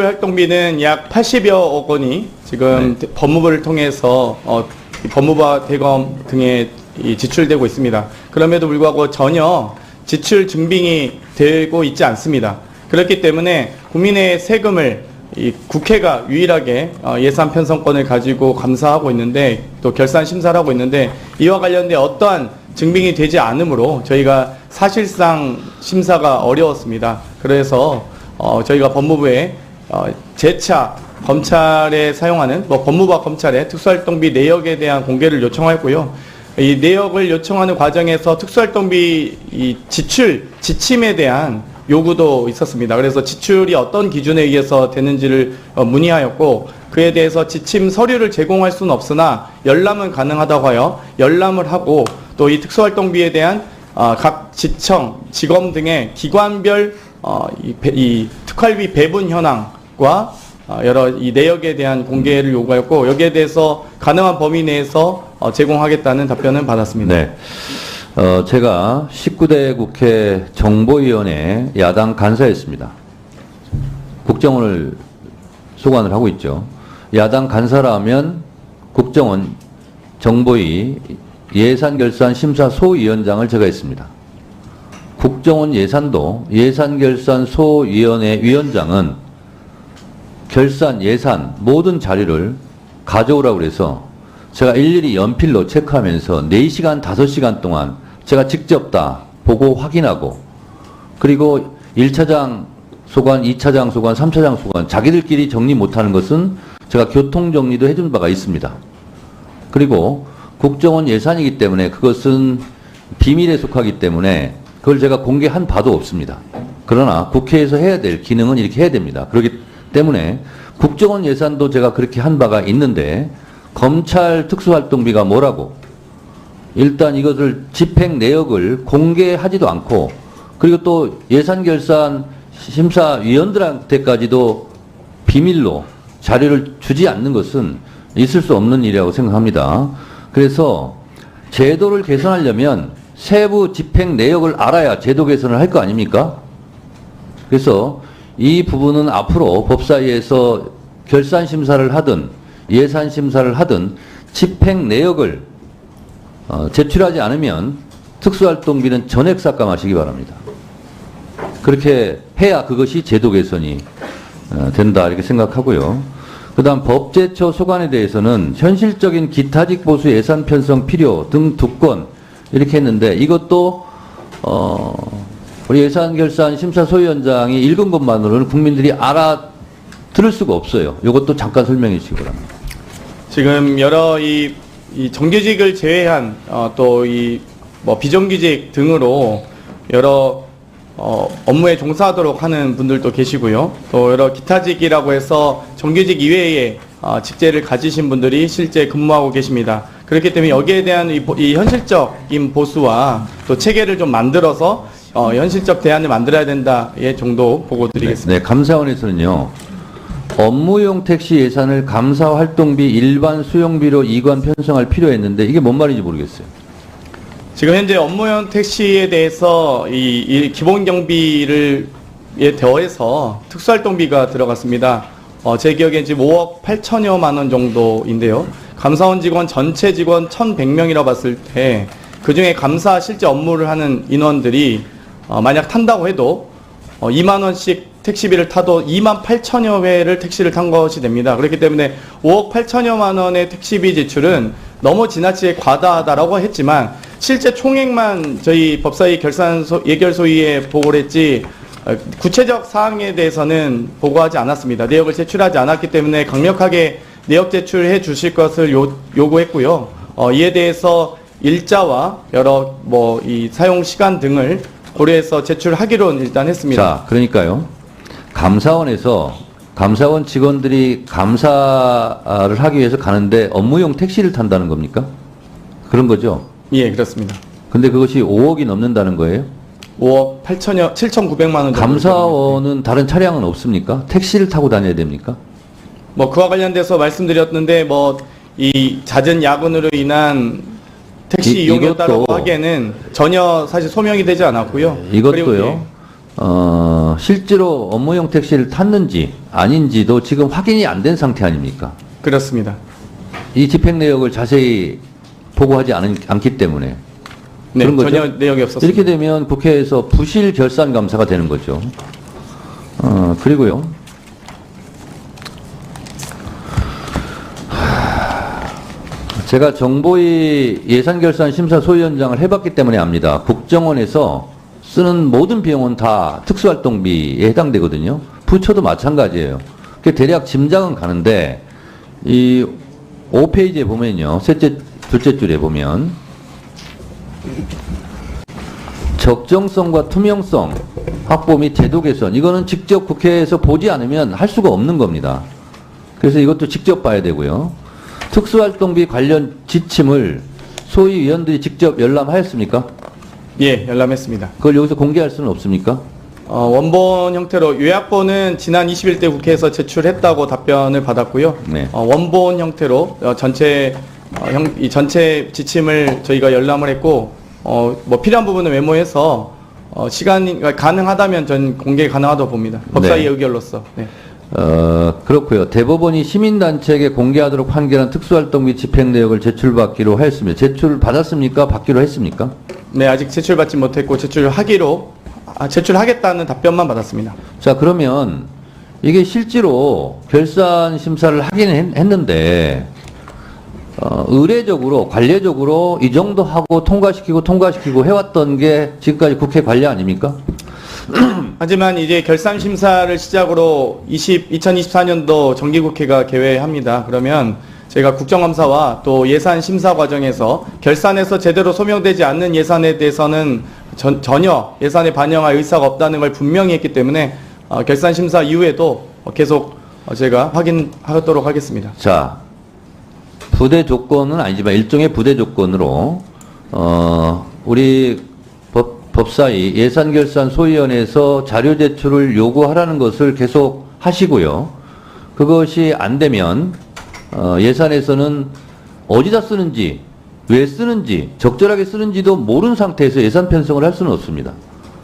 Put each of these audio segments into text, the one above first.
활동비는 약 80여억 원이 지금 법무부를 통해서 이 법무부와 대검 등에 지출되고 있습니다. 그럼에도 불구하고 전혀 지출 증빙이 되고 있지 않습니다. 그렇기 때문에 국민의 세금을 이 국회가 유일하게 예산 편성권을 가지고 감사하고 있는데 또 결산 심사를 하고 있는데 이와 관련된 어떠한 증빙이 되지 않으므로 저희가 사실상 심사가 어려웠습니다. 그래서 저희가 법무부에 재차 검찰에 사용하는 법무부와 검찰의 특수활동비 내역에 대한 공개를 요청하였고요. 이 내역을 요청하는 과정에서 특수활동비 이 지출 지침에 대한 요구도 있었습니다. 그래서 지출이 어떤 기준에 의해서 되는지를 문의하였고 그에 대해서 지침 서류를 제공할 수는 없으나 열람은 가능하다고 하여 열람을 하고 또 이 특수활동비에 대한 각 지청, 지검 등의 기관별 이 특활비 배분 현황과 여러 이 내역에 대한 공개를 요구하였고 여기에 대해서 가능한 범위 내에서 제공하겠다는 답변을 받았습니다. 네. 제가 19대 국회 정보위원회 야당 간사였습니다. 국정원을 소관을 하고 있죠. 야당 간사라면 국정원 정보위 예산결산심사소위원장을 제가 했습니다. 국정원 예산도 예산결산소위원회 위원장은 결산, 예산 모든 자료를 가져오라고 그래서 제가 일일이 연필로 체크하면서 4시간, 5시간 동안 제가 직접 다 보고 확인하고 그리고 1차장 소관, 2차장 소관, 3차장 소관 자기들끼리 정리 못하는 것은 제가 교통정리도 해준 바가 있습니다. 그리고 국정원 예산이기 때문에 그것은 비밀에 속하기 때문에 그걸 제가 공개한 바도 없습니다. 그러나 국회에서 해야 될 기능은 이렇게 해야 됩니다. 그렇기 때문에 국정원 예산도 제가 그렇게 한 바가 있는데 검찰 특수활동비가 뭐라고 일단 이것을 집행 내역을 공개하지도 않고 그리고 또 예산결산 심사위원들한테까지도 비밀로 자료를 주지 않는 것은 있을 수 없는 일이라고 생각합니다. 그래서 제도를 개선하려면 세부 집행 내역을 알아야 제도 개선을 할 거 아닙니까? 그래서 이 부분은 앞으로 법사위에서 결산 심사를 하든 예산 심사를 하든 집행 내역을 제출하지 않으면 특수활동비는 전액 삭감하시기 바랍니다. 그렇게 해야 그것이 제도 개선이 된다 이렇게 생각하고요. 그 다음 법제처 소관에 대해서는 현실적인 기타직 보수 예산 편성 필요 등 2건 이렇게 했는데 이것도 우리 예산결산심사소위원장이 읽은 것만으로는 국민들이 알아들을 수가 없어요. 이것도 잠깐 설명해 주시기 바랍니다. 지금 여러 이 정규직을 제외한 또 이 비정규직 등으로 여러 업무에 종사하도록 하는 분들도 계시고요. 또 여러 기타직이라고 해서 정규직 이외에 직제를 가지신 분들이 실제 근무하고 계십니다. 그렇기 때문에 여기에 대한 이 현실적인 보수와 또 체계를 좀 만들어서 현실적 대안을 만들어야 된다의 정도 보고 드리겠습니다. 네, 감사원에서는요. 업무용 택시 예산을 감사 활동비 일반 수용비로 이관 편성할 필요했는데 이게 뭔 말인지 모르겠어요. 지금 현재 업무용 택시에 대해서 이 기본 경비를 더해서 특수활동비가 들어갔습니다. 제 기억에 지금 5억 8천여만 원 정도인데요. 감사원 직원 전체 직원 1,100명이라 봤을 때 그중에 감사 실제 업무를 하는 인원들이 만약 탄다고 해도 2만 원씩 택시비를 타도 2만 8천여 회를 택시를 탄 것이 됩니다. 그렇기 때문에 5억 8천여만 원의 택시비 지출은 너무 지나치게 과다하다라고 했지만 실제 총액만 저희 법사위 예결소위에 보고를 했지 구체적 사항에 대해서는 보고하지 않았습니다. 내역을 제출하지 않았기 때문에 강력하게 내역 제출해 주실 것을 요구했고요. 이에 대해서 일자와 여러 이 사용 시간 등을 고려해서 제출하기로 일단 했습니다. 자, 그러니까요. 감사원에서 감사원 직원들이 감사를 하기 위해서 가는데 업무용 택시를 탄다는 겁니까? 그런 거죠? 예, 그렇습니다. 근데 그것이 5억이 넘는다는 거예요? 5억 7,900만 원 정도. 감사원은 다른 차량은 없습니까? 택시를 타고 다녀야 됩니까? 그와 관련돼서 말씀드렸는데 이 잦은 야근으로 인한 택시 이용료다라고 하기에는 전혀 사실 소명이 되지 않았고요. 이것도요. 실제로 업무용 택시를 탔는지 아닌지도 지금 확인이 안 된 상태 아닙니까? 그렇습니다. 이 집행 내역을 자세히 보고하지 않기 때문에. 네, 그런 거죠? 전혀 내역이 없었습니다. 이렇게 되면 국회에서 부실 결산 감사가 되는 거죠. 그리고요. 제가 정보위 예산결산심사 소위원장을 해봤기 때문에 압니다. 국정원에서 쓰는 모든 비용은 다 특수활동비에 해당되거든요. 부처도 마찬가지예요. 그 대략 짐작은 가는데 이 5페이지에 보면요. 둘째 줄에 보면 적정성과 투명성 확보 및 제도 개선 이거는 직접 국회에서 보지 않으면 할 수가 없는 겁니다. 그래서 이것도 직접 봐야 되고요. 특수활동비 관련 지침을 소위 위원들이 직접 열람하였습니까? 예, 열람했습니다. 그걸 여기서 공개할 수는 없습니까? 원본 형태로 요약본은 지난 20일 때 국회에서 제출했다고 답변을 받았고요. 네. 원본 형태로 이 전체 지침을 저희가 열람을 했고 뭐 필요한 부분은 메모해서 시간이 가능하다면 전 공개 가능하다고 봅니다. 법사위 네. 의결로서. 네. 그렇고요. 대법원이 시민단체에게 공개하도록 판결한 특수활동비 집행 내역을 제출받기로 하였습니다. 제출받았습니까? 받기로 했습니까? 네, 아직 제출받지 못했고 제출하겠다는 답변만 받았습니다. 자, 그러면 이게 실제로 결산 심사를 하긴 했는데 의례적으로 관례적으로 이 정도 하고 통과시키고 해왔던 게 지금까지 국회 관례 아닙니까? 하지만 이제 결산 심사를 시작으로 2024년도 정기국회가 개회합니다. 그러면 저희가 국정감사와 또 예산 심사 과정에서 결산에서 제대로 소명되지 않는 예산에 대해서는 전혀 예산에 반영할 의사가 없다는 걸 분명히 했기 때문에 결산 심사 이후에도 계속 제가 확인하도록 하겠습니다. 자, 부대 조건은 아니지만 일종의 부대 조건으로 우리 법사위 예산결산 소위원회에서 자료 제출을 요구하라는 것을 계속 하시고요. 그것이 안 되면 예산에서는 어디다 쓰는지 왜 쓰는지 적절하게 쓰는지도 모르는 상태에서 예산 편성을 할 수는 없습니다.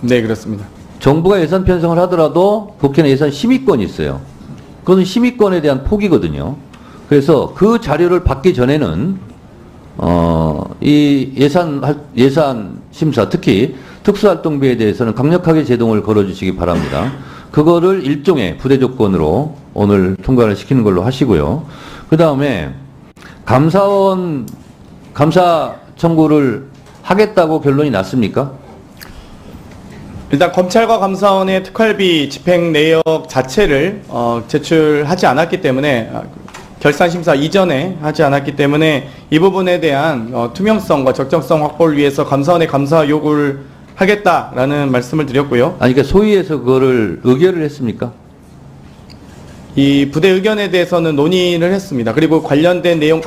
네, 그렇습니다. 정부가 예산 편성을 하더라도 국회는 예산 심의권이 있어요. 그건 심의권에 대한 포기거든요. 그래서 그 자료를 받기 전에는 이 예산 심사 특히 특수활동비에 대해서는 강력하게 제동을 걸어주시기 바랍니다. 그거를 일종의 부대 조건으로 오늘 통과를 시키는 걸로 하시고요. 그 다음에 감사 청구를 하겠다고 결론이 났습니까? 일단 검찰과 감사원의 특활비 집행 내역 자체를 제출하지 않았기 때문에 결산 심사 이전에 하지 않았기 때문에 이 부분에 대한 투명성과 적정성 확보를 위해서 감사원의 감사 요구를 하겠다라는 말씀을 드렸고요. 아니, 그러니까 소위에서 그거를 의결을 했습니까? 이 부대 의견에 대해서는 논의를 했습니다. 그리고 관련된 내용,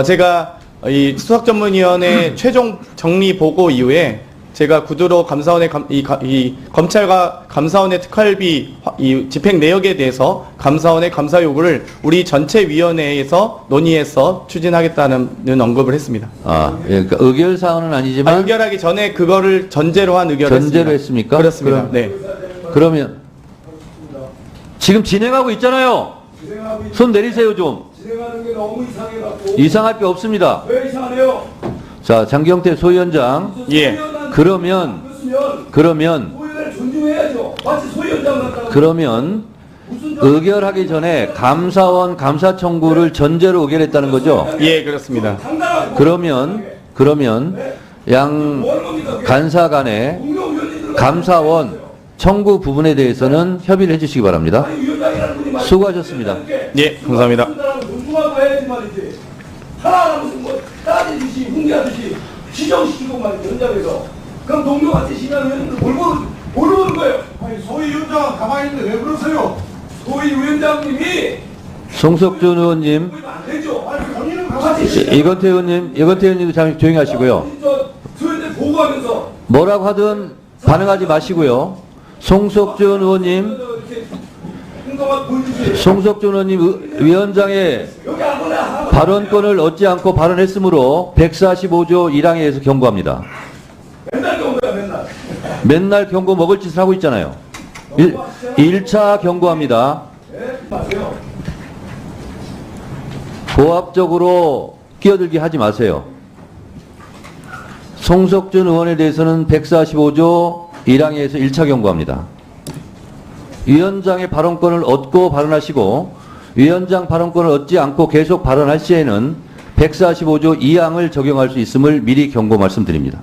제가 이 수석전문위원회 최종 정리 보고 이후에 제가 구두로 감사원의 이 검찰과 감사원의 특활비 이 집행 내역에 대해서 감사원의 감사 요구를 우리 전체 위원회에서 논의해서 추진하겠다는 언급을 했습니다. 예, 그러니까 의결 사항은 아니지만 의결하기 전에 그거를 전제로 한 의결을 전제로 했습니까? 그렇습니다. 네. 그러면 지금 진행하고 있잖아요. 손 내리세요 좀. 진행하는 게 너무 이상해갖고. 이상할 게 없습니다. 왜 이상하네요? 자, 장경태 소위원장. 예. 그러면 소위원을 존중해야죠. 마치 소위원장 같다고. 그러면 의결하기 전에 감사원 감사 청구를 전제로 의결했다는 거죠. 예, 그렇습니다. 당당하고. 그러면 양 간사 간에 공룡위원님들 감사원 청구 부분에 대해서는 협의를 해주시기 바랍니다. 위원장이라는 분이 말이야. 수고하셨습니다. 예, 감사합니다. 존중하고 해야지 말이지. 하나하나 무슨 뭐 따지듯이 훈계하듯이 지정시키고 말이지 현장에서. 그럼 동료같이 심한 위원님들 뭘 보는 거예요? 아니 소위원장 가만히 있는데 왜 그러세요? 소위원장님이 송석준 의원님, 그러면 안 되죠. 아니 본인은 가만히 이건태 의원님도 잠시 조용히 하시고요. 소위원장 보고하면서 뭐라고 하든 반응하지 마시고요. 송석준 의원님, 송석준 의원님 위원장의 발언권을 얻지 않고 발언했으므로 145조 1항에 의해서 경고합니다. 맨날 경고야 맨날. 맨날 경고 먹을 짓을 하고 있잖아요. 1차 경고합니다. 예, 마세요. 고압적으로 끼어들게 하지 마세요. 송석준 의원에 대해서는 145조 1항에서 1차 경고합니다. 위원장의 발언권을 얻고 발언하시고 위원장 발언권을 얻지 않고 계속 발언할 시에는 145조 2항을 적용할 수 있음을 미리 경고 말씀드립니다.